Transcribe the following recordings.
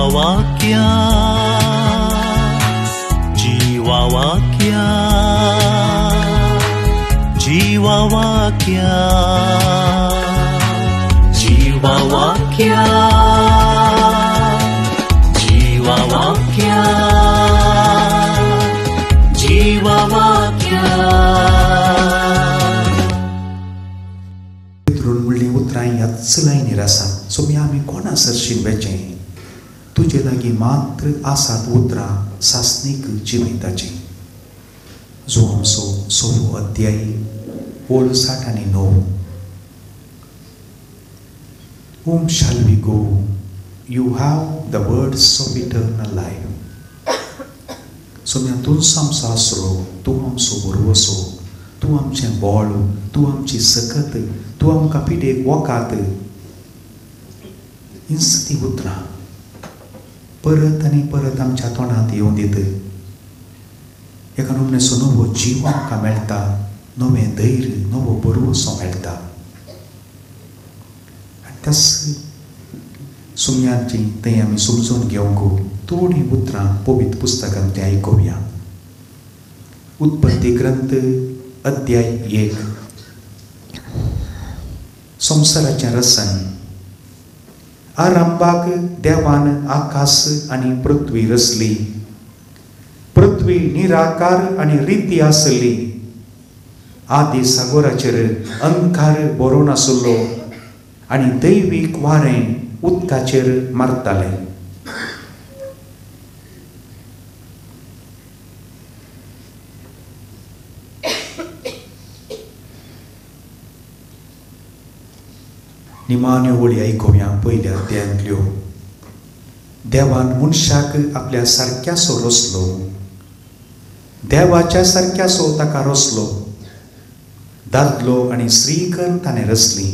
जीवावाक्या जीवावाक्या जीवावाक्या जीवावाक्या जीवावाक्या जीवावाक्या म्हणली उतराय याचलाय निरासा सोमी आमी कोणा सरशीन बेचे तुझे लागी मात्र आसात उतरा सासनीक जिविताची जो आमचो 6 अध्याय ओळ 60 आनी 9 Whom shall we go? You have the words of eternal life. Saumya तूं आमचो आसरो, तूं आमचो बरोवसो, तूं आमचें बोळ, तूं आमची सकत, तूं आमकां पिडेक वोकात. हींच ती उतरां परत आनी परत आमच्या तोंडांत येवं दीत. एका नमनेचो नवो जीव आमकां मेळटा, नवें धैर्य, नवो बरोवसो मेळटा. आनी त्याच सुमयांची तें आमी समजून घेवंक थोडीं उतरां पवित्र पुस्तकांत तें आयकुया. उत्पत्ती ग्रंथ अध्याय 1. संवसाराचें रसन. आरंभाक देवान आकाश आनी पृथ्वी रचली. पृथ्वी निराकार आनी रिती आसली. आदी सागराचेर अंकार बरो नासलो आनी दैवीक वारें उदकाचेर मारतालें. निमाण्यो वळी आयकुया पयल्या अध्यायांतल्यो. देवान मनशाक आपल्या सारक्यासो रचलो. देवाच्या सारक्यासो ताका रचलो. दादलो आनी स्त्रीकन ताणें रचली.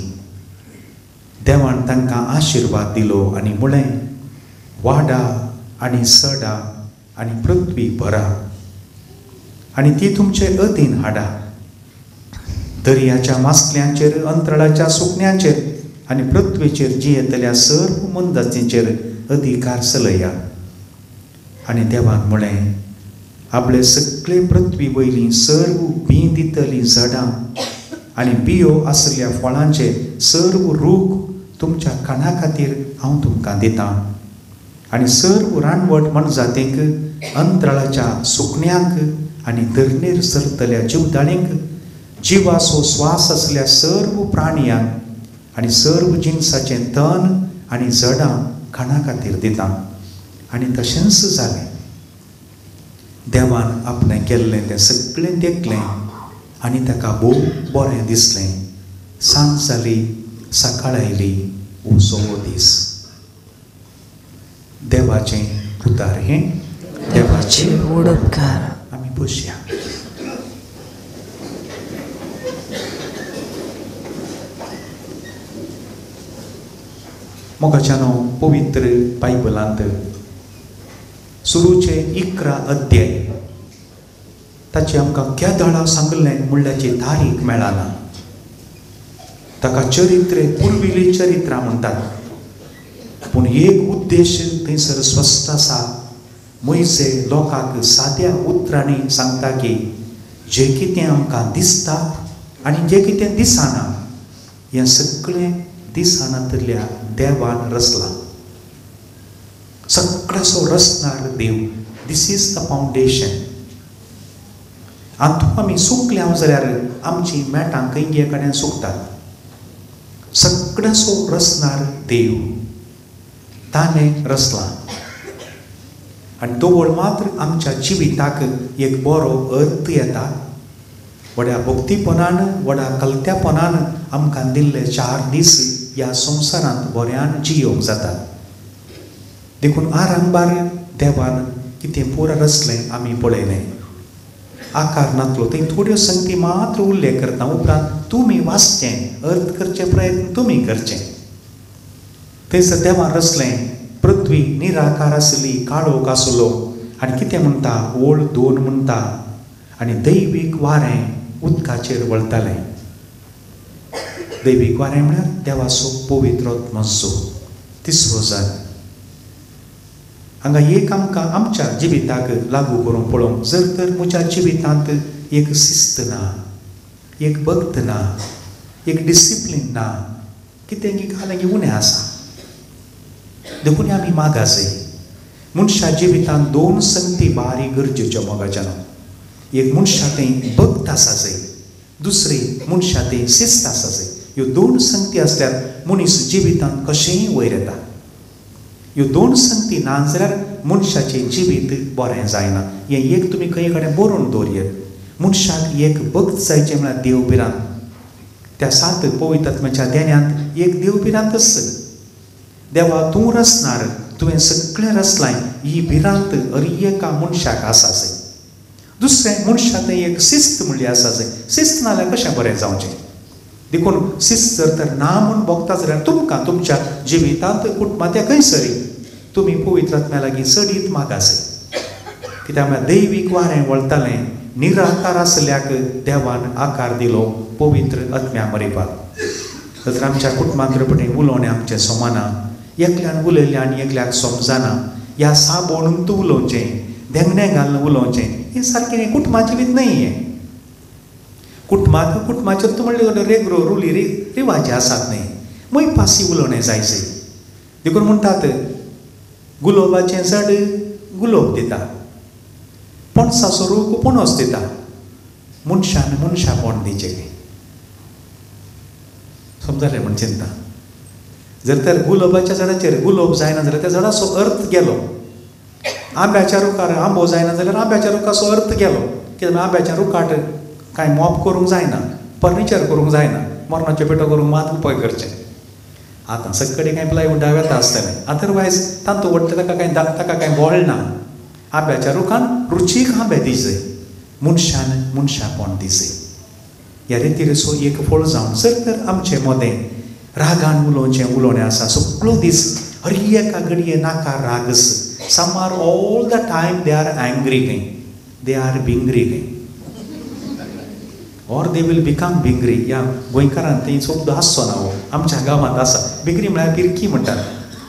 देवान तांकां आशिर्वाद दिलो आनी म्हळें वाडा आनी सडा आनी पृथ्वी भरा आनी ती तुमचे अधीन हाडा. दर्याच्या मासल्यांचेर, अंतराळाच्या सुकण्यांचेर आनी पृथ्वीचेर जियेतल्या सर्व मनजातींचेर अधिकार चलया. आनी देवान म्हळें आपले सगळे पृथ्वी वयलीं सर्व बी दितलीं झाडां आनी बियो आसल्या फळांचे सर्व रूख तुमच्या काना खातीर हांव तुमकां दितां. आनी सर्व रानवट मनजातींक, अंतराळाच्या सुकण्यांक आनी धरणेर सरतल्या जिवदाणींक, जिवाचो स्वास आसल्या सर्व प्राणयांक आनी सर्व जिन्साचें तण आनी झाडां खाणा खातीर दितां. आनी तशेंच जालें. देवान आपणें केल्लें तें सगळें देखलें आनी ताका भोव बरें दिसलें. सांज जाली, सकाळ आयली, उजो दीस. देवाचें उतार हें देवाचें उपकार. आमी बसया. मोगाच्यानो पवित्र बायबलांत सुरूचे 11 अध्याय ताचे आमकां केदळा सांगलें म्हणल्याची तारीख मेळना. ताका चरित्र पुर्विली चरित्रां म्हणटात. पूण एक उद्देश थंयसर स्पश्ट आसा. मोइसे लोकांक साद्या उतरांनी सांगता की जें कितें आमकां दिसता आनी जें कितें दिसना हें सगळें दिसनांतल्या देवान रचलां. सगळ्याचो रचणार देव. This is the foundation. आनी आमी सुकल्या जाल्यार आमची मेटां कैंगे कडेन सुकतात. सगळ्याचो रचणार देव ताणें रचलां. आनी दवळ मात्र आमच्या जिविताक एक बरो अर्थ येता. व्हड्या भक्तीपणान, व्हड्या कलत्यापणान आमकां दिल्ले 4 दीस ह्या संवसारांत बऱ्यान जियोंक जाता. देखून आरंभार देवान कितें पुरो रचलें आमी पळयलें. आकार नातलो थंय थोड्यो संगती मात्र उल्लेख करता. उपरांत तुमी वाचचें, अर्थ करचे प्रयत्न तुमी करचें. थंयसर देवान रचलें. पृथ्वी निराकार आसली, काळोख आसलो आनी कितें म्हणटा ओळ 2 म्हणटा आनी दैवीक वारें उदकाचेर वळतालें. दैवीक वारें म्हळ्यार देवाचो पवित्र आत्मो. 3रो जाल. हांगा एक आमकां आमच्या जिविताक लागू करून पळोवंक, जर तर म्हज्या जिवितांत एक शिस्त ना, एक भक्त ना, एक डिसिप्लीन ना, कितें की उणें आसा, देखून आमी मागास जाय. मनशा जिवितांत दोन संगती बारीक गरजेच्यो मोगाच्यान. एक मनशा तें भक्त आसा जाय, दुसरी मनशा तें शिस्त आसा जाय. ह्यो दोन संगती आसल्यार मनीस जिवितांत कशेंय वयर येता. ह्यो दोन संगती ना जाल्यार मनशाचें जिवीत बरें जायना. हें एक तुमी खंय कडेन बरोवन दवरयात. मनशाक एक भक्त जायचें म्हळ्यार देव भिरांत. त्या 7 पवित्र आत्म्याच्या देण्यांत एक देव भिरांतच. देवा तूं रचणार, तुवें सगळें रचलां, ही भिरांत हर एका मनशाक आसा जाय. दुसरें मनशाक एक शिस्त म्हणली आसा जाय. शिस्त नाल्यार कशें बरें जावचें. देखून शिस्त जर तर ना म्हूण भोगता जाल्यार तुमकां तुमच्या जिवितांत कुटुंबांत खंयसरी तुमी पवित्र आत्म्या लागीं चडीत मागास जाय. कित्याक म्हळ्यार दैवीक वारें वळतालें, निराकार आसल्याक देवान आकार दिलो पवित्र आत्म्या मरेपाक. तर आमच्या कुटुंबांत पटेन उलोवणें आमचें सोमाना. एकल्यान उलयलें आनी एकल्याक समजना. ह्या साबोणून तूं उलोवचें, देंगणें घालून उलोवचें, हें सारकें कुटुंबाचें रीत न्हय. हें कुटुंबाचेर तूं म्हणलें रेगरो रुली रिवाजी आसात न्हय. मैपासी उलोवणें जायचें. देखून म्हणटात गुलोबाचें झाड गुलोब दिता, पणसाचो रूख पणस दिता, मनशान मनशापण दिचें. समजलें म्हण चिंता. जर तर गुलोबाच्या झाडाचेर गुलोब जायना जाल्यार त्या झाडाचो अर्थ गेलो. आंब्याच्या रुखार आंबो जायना जाल्यार आंब्याच्या रुखाचो अर्थ गेलो. कित्याक आंब्याच्या रुखाट कांय मोप करूंक जायना, फर्निचर करूंक जायना, मरणाच्यो पेटो करूंक मात उपाय करचे. आतां सगळे कांय प्लायवूडा येता आसतलें, अदरवायज तांतू वट्ट ताका कांय बोळ ना. आंब्याच्या रुखान रुचीक आंबे दिसय, मनशान मनशापण दिसय. ह्या रितीर सो एक फळ जावन जर तर आमचें मोदें रागान उलोवणें आसा, सगळो दीस हर एका घडये नाका रागस, some are all the time they are angry खंय, दे आर बिंगरी खंय, or they will become hungry. ह्या गोंयकारांत तें शब्द आसचो ना. आमच्या गांवांत आसा. बिंगरी म्हळ्यार बिरकी म्हणटात.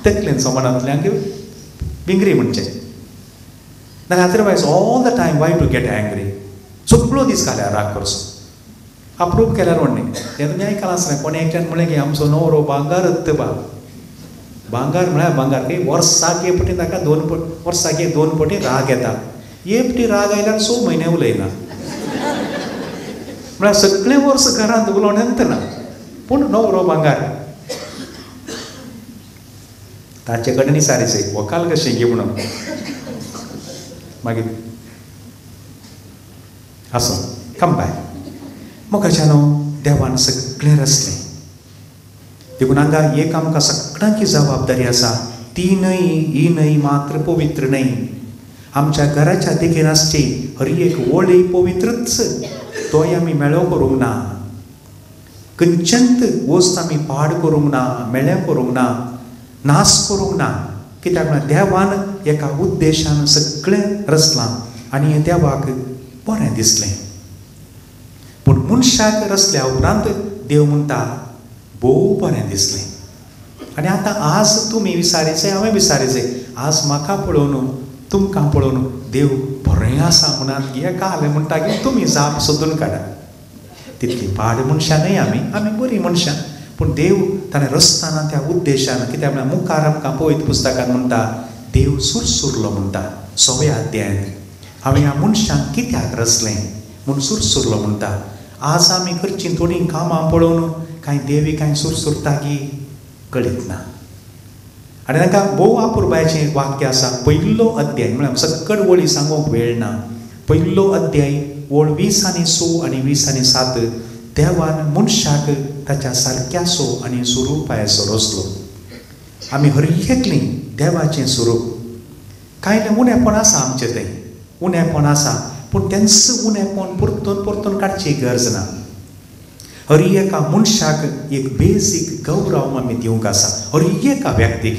तकलेन सोमानांतल्यान बिंगरी म्हणचें. नाल्यार otherwise all the time why to get angry. सगळो दीस घाल्यार राग करचो. अप्रूव केल्यार म्हणणें तें तुमी आयकलां आसलें. कोणे एकट्यान म्हणलें की आमचो नवरो भांगारत बाब. भांगार म्हळ्यार भांगार की वर्साक एक पटी ताका वर्साक एक 2 पटी राग येता. एक पटी राग आयल्यार 6 म्हयने उलयना. म्हळ्यार सगळें वर्स घरांत उलोवणें ना, पूण नवरो भांगार. ताचे कडेन विचारचें वकाल कशें घे म्हणून. मागीर आसूं कम बाय. मोगाच्यानो देवान सगळें रचलें. देखून हांगा एक आमकां सगळ्यांची जबाबदारी आसा. ती न्हय, ही न्हय मात्र पवित्र न्हय. आमच्या घराच्या देगेर आसची हर एक वळी पवित्रच. तोय आमी मेळो करूंक ना. खंयचेंच वस्त आमी पाड करूंक ना, मेळ्ळें करूंक ना, नाश करूंक ना. कित्याक म्हळ्यार देवान एका उद्देशान सगळें रचलां आनी हें देवाक बरें दिसलें. पूण मनशाक रचल्या उपरांत देव म्हणटा भोव बरें दिसलें. आनी आतां आज तुमी विचारीचें, हांवें विचारीचें, आज म्हाका पळोवन तुमकां पळोवन देव बरें आसा म्हणून एका हालें म्हणटा की तुमी जाप सोदून काडा. तितली पाड मनशां न्हय आमी बरीं मनशां. पूण देव ताणें रचतना त्या उद्देशान, कित्याक म्हळ्यार मुखार आमकां पवित्र पुस्तकांत म्हणटा देव सुरसुरलो म्हणटा 6व्या अध्यायान. हांवें ह्या मनशांक कित्याक रचलें म्हूण सुरसुरलो म्हणटा. आज आमी करचीं थोडीं कामां पळोवन कांय देवी कांय सुरसुरता की कळीत ना. आनी ताका भोव अपुरबायेचें वाक्य आसा. पयलो अध्याय म्हळ्यार सकट वळी सांगूंक वेळ ना. पयलो अध्याय वळ 20 आनी 6 आनी 20 आनी 7. देवान मनशाक ताच्या सारक्याचो आनी स्वरुपाचो रचलो. आमी हर एकलीं देवाचें स्वरूप. कांय उणेंपण आसा आमचें, तें उणेंपण आसा, पूण तेंच उणेंपण परतून परतून काडची गरज ना. हर एका मनशाक एक बेसीक गौरव आमी दिवंक आसा. हर एका व्यक्तीक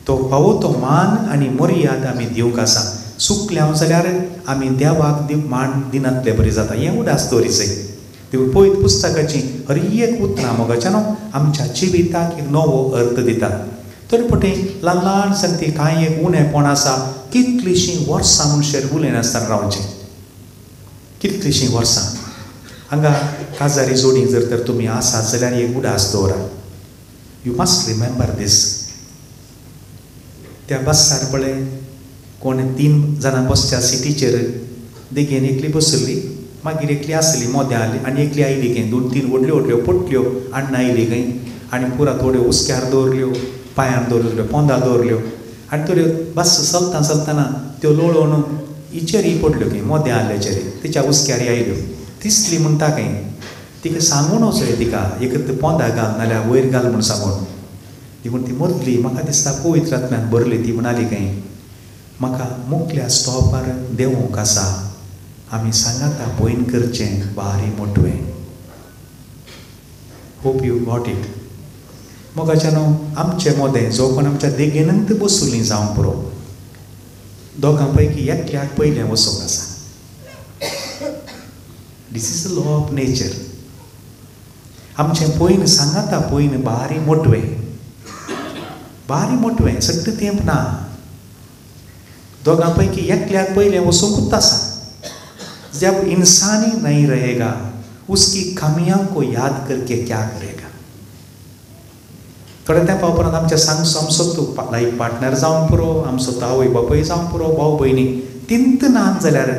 तो फावो तो मान आनी मर्याद आमी दिवंक आसा. चुकल्या जाल्यार आमी देवाक मान दिनातले बरी जाता. हें उदास दवरिचें. देखून पवित्र पुस्तकाची हर एक उतरां मोगाच्यान आमच्या जिविताक एक नवो अर्थ दितात. तरी पटे ल्हान ल्हान सांगती कांय एक उणेपण आसा कितलींशीं वर्सां मनशार उलयनासतना रावचें कितलींशीं वर्सां हांगा काजारी जोडी जर तर तुमी आसात जाल्यार एक उडास दवरा यू मस्ट रिमेंबर दीस त्या बसार पळय कोण 3 जाणां बसच्या सिटीचेर देगेन एकली बसली मागीर एकली आसली मोद्या आली आनी एकली आयली खंय 2-3 व्हडल्यो व्हडल्यो पोटल्यो अण्ण आयली खंय आनी पुरा थोड्यो उस्क्यार दवरल्यो पांयार दवरल्यो पोंदां दवरल्यो आनी थोड्यो बस चलता चलतना त्यो लोळोवन इचेरी पडल्यो खंय मोद्या आल्याचेर तिच्या उस्क्यारी आयल्यो तिसली म्हणटा खंय तिका सांगून वचोय तिका एक पोंदां घाल नाल्यार वयर घाल म्हूण सांगून देखून ती मदली म्हाका दिसता पवित्रांतल्यान बरली ती म्हणाली खंय म्हाका मुखल्या स्टॉपार देवूंक आसा आमी सांगाता पयन करचें बारी मोटवें होप यू गॉट इट मोगाच्यानो आमचें मोदें जो कोण आमच्या देगेनंत बसुलीं जावं पुरो दोगां पैकी एकल्याक पयलें वचोंक आसा this is the law of nature आमचें पयन सांगाता पयन बारी मोटवें सट्ट तेंप ना दोगां पैकी एकल्याक पयलें वचोंकूच आसा जब इंसान ही नहीं रहेगा उसकी खामियों को याद करके क्या करेगा थोड्या तेंपा उपरांत आमच्या सांगसो आमचो तूं लायफ पार्टनर जावं पुरो आमचो तो आवय बापूय जावं पुरो भाव भयणी तिंत नात जाल्यार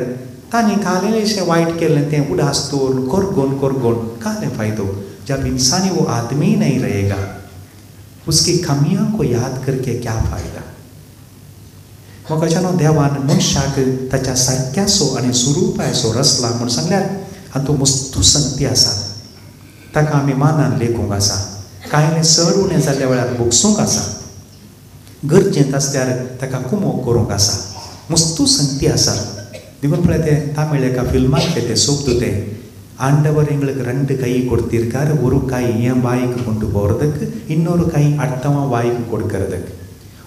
तांणी कालेशें वायट केलें तें उडास दवरून करगोन कालें फायदो जब इंसान वो आदमी नहीं रहेगा उसकी खामियों को याद करके क्या फायदा मोगाच्यानो देवान मनशाक ताच्या सारक्याचो आनी सुरूपायचो रचला म्हूण सांगल्यार आनी तो मस्तू संगती आसा ताका आमी मानान लेखूंक आसा कांयलें चड उणें जाल्ल्या वेळार भोगसूंक आसा गरजेंत आसल्यार ताका कुमोग करूंक आसा मस्तू संगती आसा देखून पळय ते तामीळ एका फिल्मांतले ते सोबतू ते ஆண்டவர் எங்களுக்கு 2 கை கொடுத்திருக்கார் ஒரு கை என் வாய்க்கு கொண்டு போகிறதுக்கு இன்னொரு கை அடுத்தவன் வாய்க்கு கொடுக்கறதுக்கு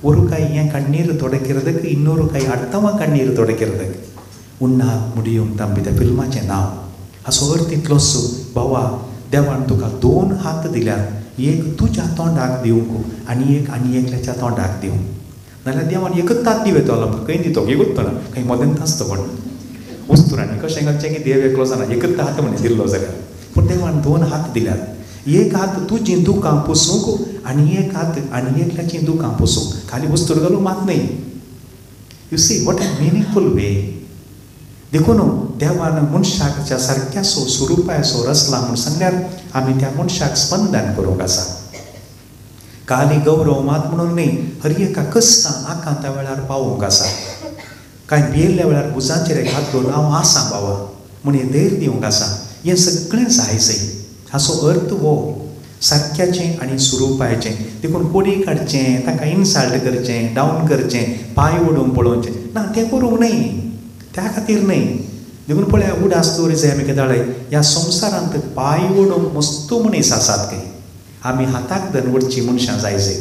ஒரு கை என் கண்ணீர் துடைக்கிறதுக்கு இன்னொரு கை அடுத்தவன் கண்ணீர் துடைக்கிறதுக்கு उन्हाळ முடியும் தம்பி त्या फिल्माचें नांव असो अर्थ तितलोच बाबा देवान तुका 2 हात दिल्यात एक तुज्या तोंडाक दिवंक आनी एकल्याच्या तोंडाक दिवंक नाल्यार देवान एकच हात दिवे तो खंय दितो एकूच ना खंय मदेंत आसता कोण वस्तुरांनी कशें घालचें की देव एकलो जाणा एकच हात म्हणून दिल्लो जाल्यार पूण देवान 2 हात दिल्यात एक हात तुजीं दुकां पुसूंक आनी एक हात आनी एकल्याचीं दुकां पुसूंक खाली वस्तूर घालूंक मात न्ही you see what a meaningful वे देखून देवान मनशाच्या सारक्याचो स्वरुपाचो रचला म्हूण सांगल्यार आमी त्या मनशाक स्पंदन करूंक आसा काली गौरव मात म्हणून न्ही हर एका कस्तां आकांता वेळार पावोवंक आसा कांय भियेल्ल्या वेळार भुजांचेर एक हात दवरून हांव आसां बाबा म्हूण हें धैर्य दिवंक आसा हें सगळें जाय जाय हाचो अर्थ हो सारक्याचें आनी सुरूपायचें देखून कोडी काडचें ताका इन्सल्ट करचें डावन करचें पांय ओडून पळोवचें ना तें करूंक न्ही त्या खातीर न्ही देखून पळय उडास दवरी जाय आमी केदाळे ह्या संवसारांत पांय ओडूंक मस्तू मनीस आसात खंय आमी हाताक धरून वडचीं मनशां जाय जाय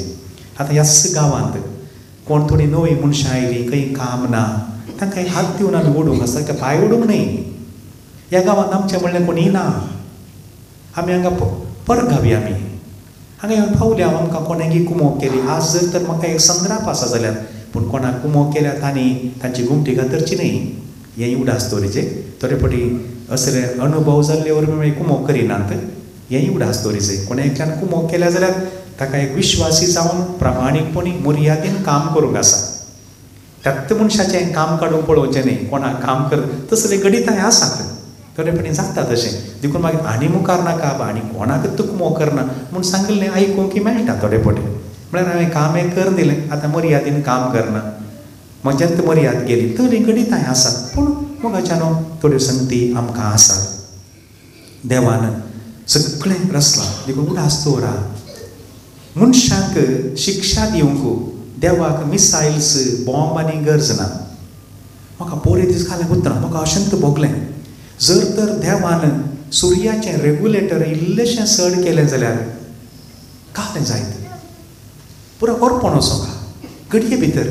आतां ह्याच गांवांत कोण थोडी नवी मनशां आयलीं खंय काम ना तांकां हात दिवन आमी ओडूंक आसा ताका पांय ओडूंक न्ही ह्या गांवांत आमचें म्हणलें कोणी ना आमी हांगा परगावी आमी हांगा येवन पावल्या आमकां कोणाकी कुमोग केली आज जर तर म्हाका एक संग्राप आसा जाल्यार पूण कोणाक कुमोग केल्या तांणी तांची गुमटी घातरची न्ही हेंय उडास दवरीचें थोडे फावटी असले अनुभव जाल्ले वरवीं कुमोग करिनात हेंय उडास दवरीचें कोणा एकल्यान कुमोग केल्या जाल्यार ताका एक विश्वासी जावन प्रामाणीकपणी मर्यादेन काम करूंक आसा त्याच मनशाचें काम काडून पळोवचें न्ही कोणाक काम कर तसलें गणिताय आसात थोडे फावटी जाता तशें देखून मागीर आनी मुखार नाका आनी कोणाकच तूं कुमोग करना म्हूण सांगलें आयकूंक मेळटा थोडे फावटी म्हळ्यार हांवें काम एक कर दिलें आतां मर्यादेन काम करना म्हज्यात मर्याद गेली तरी गणिताय आसात पूण मोगाच्यानो थोड्यो संगती आमकां आसात देवान सगळें रचलां देखून उडास दवरा मनशांक शिक्षा दिवंक देवाक मिसायल्स बॉम्ब आनी गरज ना म्हाका बरे दीस घालें उतना म्हाका अशंत भोगलें जर तर देवान सुर्याचें रेगुलेटर इल्लेशें चड केलें जाल्यार कालें जायत पुरो करपण असो का घडये भितर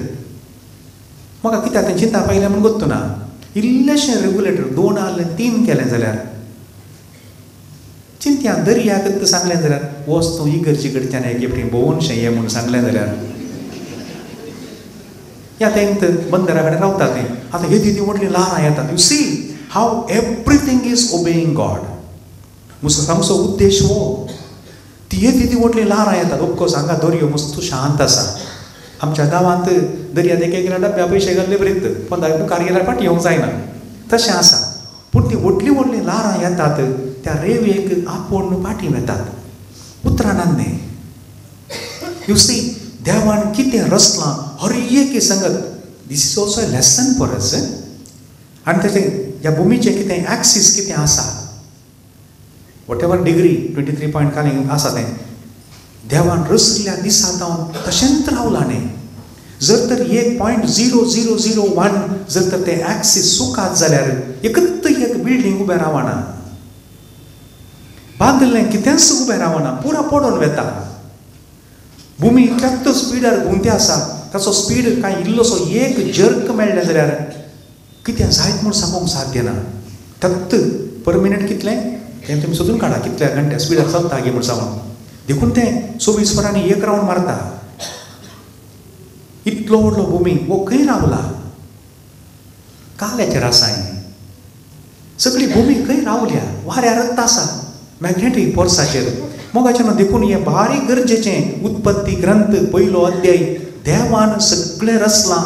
म्हाका कित्याक तें चिंता पायलें म्हूण गोत्तू ना इल्लेशें रेगुलेटर 2 नाल्यार 3 केलें जाल्यार चिंत्या दर्याक सांगलें जाल्यार वच तूं इगर्जे कडच्यान एक फावटी भोंवूनशें ये म्हूण सांगलें जाल्यार या तेंत बंदरा कडेन रावता तें आतां येदी ती व्हडली ल्हारां येतात. You see how everything is obeying God. आमचो उद्देश हो. ती येदी ती व्हडली ल्हारां येतात. ऑफकोर्स हांगा दर्यो मस्त शांत आसा. आमच्या गांवांत दर्यांत एक एकल्या डब्या पयशे घाल्ले बरेत, पण मुखार गेल्यार फाटी येवंक जायना, तशें आसा. पूण ती व्हडली व्हडली ल्हारां येतात, त्या रेंवेक आपोवन फाटी येतात. उतराणांनी यू सी देवान कितें रचलां हर एक संगत. This is also a lesson for us. आनी तेजें ह्या भुमीचें कितें एक्सीस कितें आसा, वॉट एवर डिग्री 23 पॉयंट कांय आसा तें देवान रचल्या दिसा जावन तशेंच रावलां न्ही. जर तर 1.0001 जर तर तें एक्सीस चुकात जाल्यार एकच एक बिल्डींग उबें रावना, बांदलें कितेंच उबें रावना, पुरा पडून वेता. भुमी इतल्याच स्पिडार घुंवते आसा, ताचो स्पीड कांय इल्लोसो एक जर्क मेळ्ळें जाल्यार कितें जायत म्हूण सांगूंक साध्य ना. तत्त पर मिनीट कितलें तें तुमी सोदून काडा, कितल्या घंट्या स्पिडार चलता गे म्हूण सांगून. देखून तें 24 वरांनी एक रावंड मारता. इतलो व्हडलो भुमी वो खंय रावला? काल्याचेर आसा. सगळी भुमी खंय रावल्या? वाऱ्यार आसा, मॅग्नेटीक फोर्साचेर. मोगाच्यान देखून हें भारी गरजेचें उत्पत्ती ग्रंथ पयलो अध्याय. देवान सगळें रचलां.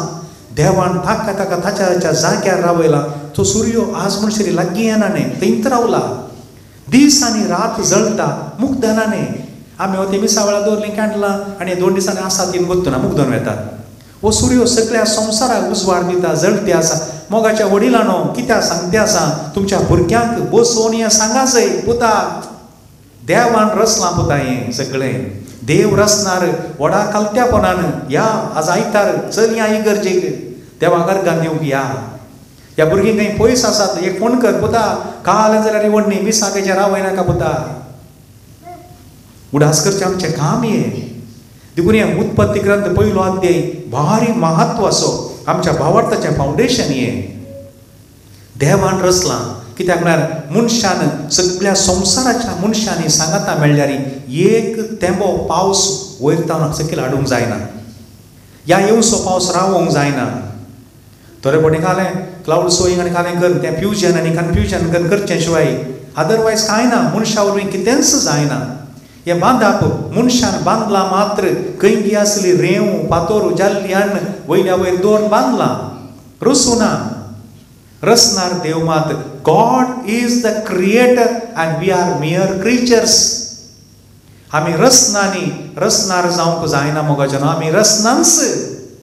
देवान ताका ताका ताच्या ताच्या जाग्यार रावयला. तो सूर्य आज मनशारी लागीं येना न्ही, थंयच रावला. दीस आनी रात जळटा मुग्धनाने. आमी हो ते मिसावळा दवरलीं कॅन्डलां आनी 2 दिसांनी आसा तीन गोत्तना मुग्धन वेतात. हो सूर्य सगळ्या संवसाराक उजवाड दिता, जळते आसा. मोगाच्या वडिलांनो कित्याक सांगते आसा, तुमच्या भुरग्यांक बसोवन हें सांगा जाय. पुता देवान रचलां पुता हें सगळें. देव रचणार व्हडा कालत्यापणान. या आज आयतार चल या इगर्जेक, देवा गर्गान येवंक या. ह्या भुरगीं खंय पयस आसात, एक फोन कर पुता, काल जाल्यार व्हडणी मिसागेचेर रावय नाका पुता. उडास करचें आमचें काम हें. देखून हें उत्पत्ती ग्रंथ पयलो अध्याय भारी म्हत्वाचो. आमच्या भावार्थाचें फावंडेशन हें. देवान रचलां. कित्याक म्हळ्यार मनशान सगळ्या संवसाराच्या मनशांनी सांगाता मेळ्ळ्यार एक तेंबो पावस वयर तावन सकयल हाडूंक जायना. ह्या येवसो पावस रावोंक जायना. थोडेपणी कालें क्लाउड सोईंग आनी कालें कर, तें फ्युजन आनी कन्फ्युजन करचे शिवाय अदरवायज कांय ना. मनशा वरवीं कितेंच जायना. हें बांदप मनशान बांदलां मात्र. कैंगी आसली रेंव पातोर जाल्ली अन्न वयल्या वयर दवरून बांदलां, रचूना. रचणार देव मात. God is the creator and we are mere creatures. आमी रचना न्ही, रचणार जावंक जायना मोगाच्यान. आमी रचनांच.